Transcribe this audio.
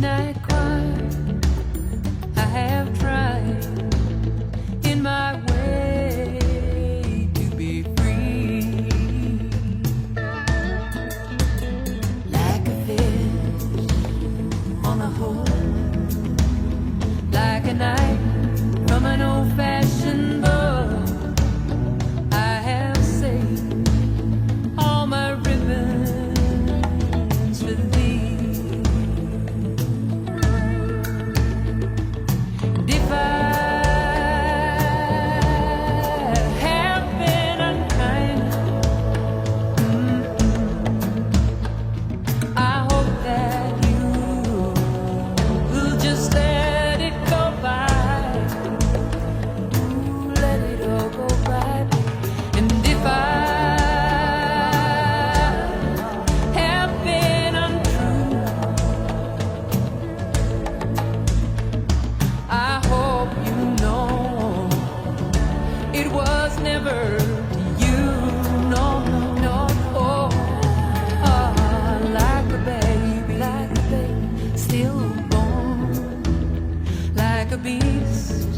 midnight choir. I have tried in my way to be free, like a fish on a hook, like a knife from an old-fashioned book. I have saved all my ribbons for thee. And if I have been unkind, I hope that you will just let it go by. Let it all go by. And if I have been untrue, I hope you know it was never to you. No, no, no. Oh, like a baby, still born, like a beast